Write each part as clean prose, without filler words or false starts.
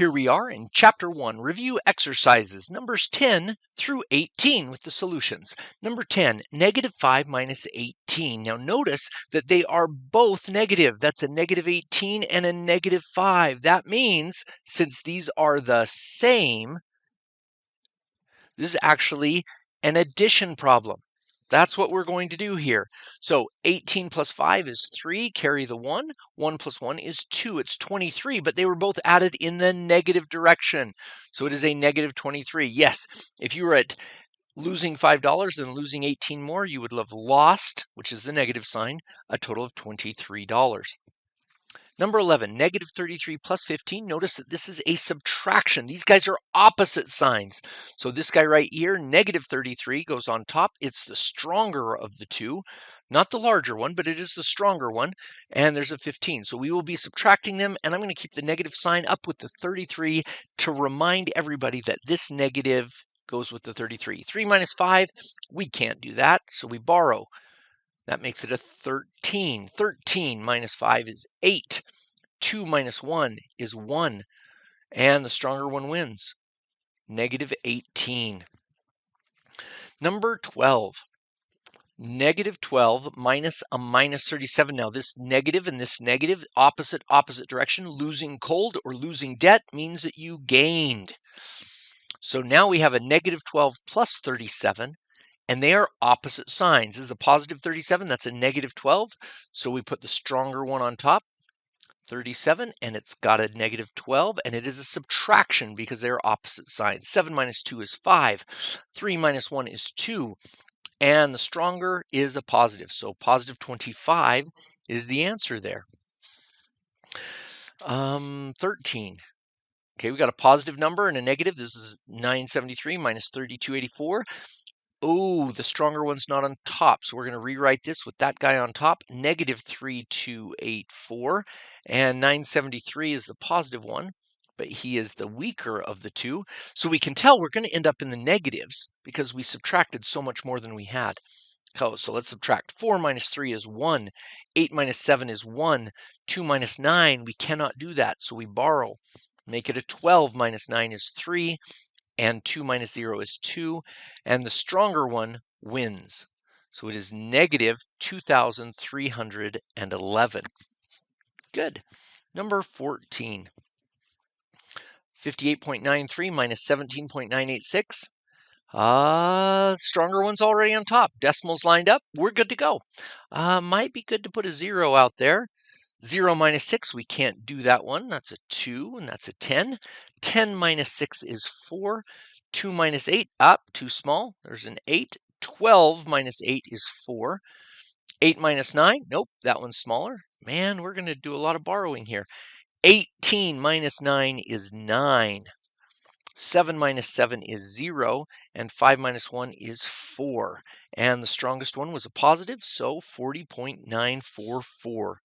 Here we are in Chapter 1, Review Exercises, numbers 10 through 18 with the solutions. Number 10, negative 5 minus 18. Now notice that they are both negative. That's a negative 18 and a negative 5. That means, since these are the same, this is actually an addition problem. That's what we're going to do here. So 18 plus 5 is 3, carry the 1. 1 plus 1 is 2, it's 23, but they were both added in the negative direction. So it is a negative 23. Yes, if you were at losing $5 and losing 18 more, you would have lost, which is the negative sign, a total of $23. Number 11, negative 33 plus 15. Notice that this is a subtraction. These guys are opposite signs. So this guy right here, negative 33, goes on top. It's the stronger of the two. Not the larger one, but it is the stronger one. And there's a 15. So we will be subtracting them, and I'm going to keep the negative sign up with the 33 to remind everybody that this negative goes with the 33. 3 minus 5, we can't do that, so we borrow. That makes it a 13. 13 minus 5 is 8. 2 minus 1 is 1. And the stronger one wins. Negative 18. Number 12. Negative 12 minus a minus 37. Now this negative and this negative, opposite direction. Losing cold or losing debt means that you gained. So now we have a negative 12 plus 37. And they are opposite signs. This is a positive 37. That's a negative 12. So we put the stronger one on top, 37, and it's got a negative 12. And it is a subtraction because they're opposite signs. 7 minus 2 is 5. 3 minus 1 is 2. And the stronger is a positive. So positive 25 is the answer there. 13. Okay, we got a positive number and a negative. This is 973 minus 3284. Oh, the stronger one's not on top, so we're going to rewrite this with that guy on top. Negative 3284, and 973 is the positive one, but he is the weaker of the two. So we can tell we're going to end up in the negatives because we subtracted so much more than we had. Oh, so let's subtract. 4 minus 3 is 1. 8 minus 7 is 1. 2 minus 9, we cannot do that, so we borrow. Make it a 12 minus 9 is 3. And 2 minus 0 is 2, and the stronger one wins. So it is negative 2,311. Good. Number 14. 58.93 minus 17.986. Stronger one's already on top. Decimals lined up. We're good to go. Might be good to put a 0 out there. 0 minus 6, we can't do that one. That's a 2, and that's a 10. 10 minus 6 is 4. 2 minus 8, up, too small. There's an 8. 12 minus 8 is 4. 8 minus 9, nope, that one's smaller. Man, we're going to do a lot of borrowing here. 18 minus 9 is 9. 7 minus 7 is 0, and 5 minus 1 is 4. And the strongest one was a positive, so 40.944.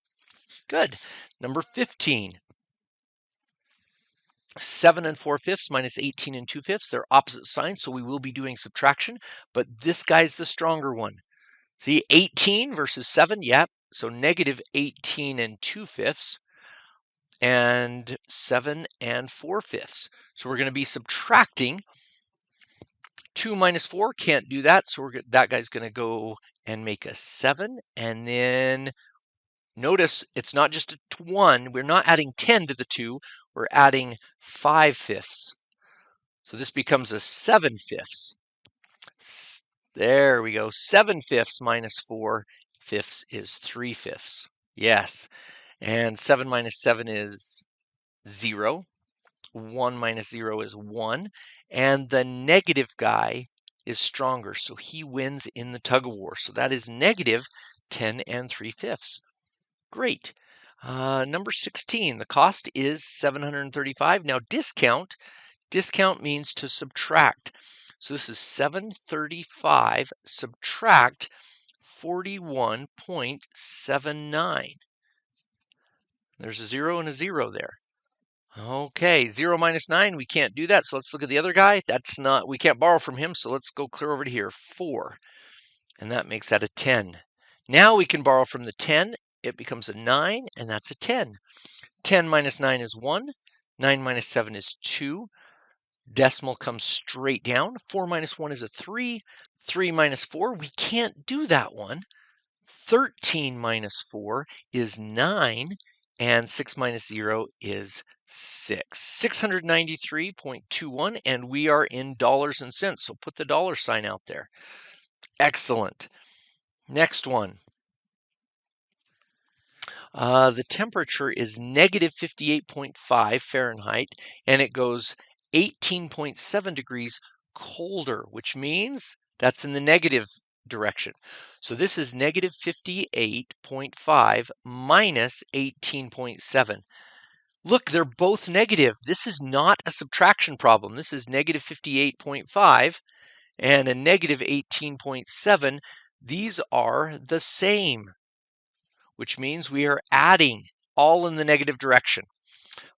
Good. Number 15. 7 and 4/5 minus 18 and 2/5. They're opposite signs, so we will be doing subtraction, but this guy's the stronger one. See, 18 versus 7, yep. So negative 18 and 2/5 and 7 and 4/5. So we're going to be subtracting. 2 minus 4, can't do that, so that guy's going to go and make a 7, and then notice it's not just a 1. We're not adding 10 to the 2. We're adding 5/5. So this becomes a 7/5. There we go. 7/5 minus 4/5 is 3/5. Yes. And 7 minus 7 is 0. 1 minus 0 is 1. And the negative guy is stronger, so he wins in the tug of war. So that is negative 10 and 3/5. Great. Number 16, the cost is $735. Now discount means to subtract. So this is 735 subtract 41.79. There's a 0 and a 0 there. Okay, 0 minus 9, we can't do that. So let's look at the other guy. We can't borrow from him, so let's go clear over to here. 4. And that makes that a 10. Now we can borrow from the 10. It becomes a 9, and that's a 10. 10 minus 9 is 1. 9 minus 7 is 2. Decimal comes straight down. 4 minus 1 is a 3. 3 minus 4, we can't do that one. 13 minus 4 is 9. And 6 minus 0 is 6. 693.21, and we are in dollars and cents. So put the dollar sign out there. Excellent. Next one. The temperature is negative 58.5 Fahrenheit, and it goes 18.7 degrees colder, which means that's in the negative direction. So this is negative 58.5 minus 18.7. Look, they're both negative. This is not a subtraction problem. This is negative 58.5 and a negative 18.7. These are the same, which means we are adding all in the negative direction.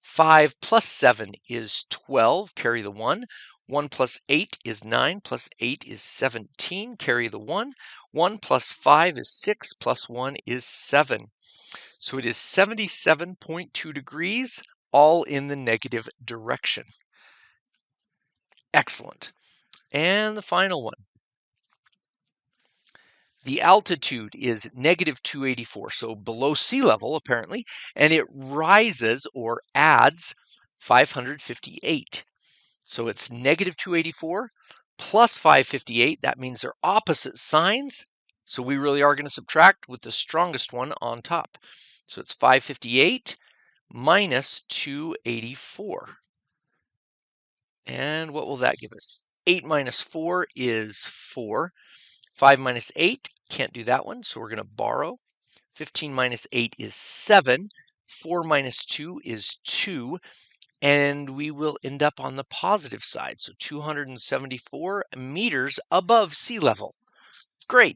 5 plus 7 is 12, carry the 1. 1 plus 8 is 9, plus 8 is 17, carry the 1. 1 plus 5 is 6, plus 1 is 7. So it is 77.2 degrees, all in the negative direction. Excellent. And the final one. The altitude is negative 284, so below sea level apparently, and it rises or adds 558. So it's negative 284 plus 558. That means they're opposite signs. So we really are going to subtract with the strongest one on top. So it's 558 minus 284. And what will that give us? 8 minus 4 is 4. 5 minus 8, can't do that one, so we're going to borrow. 15 minus 8 is 7. 4 minus 2 is 2. And we will end up on the positive side, so 274 meters above sea level. Great.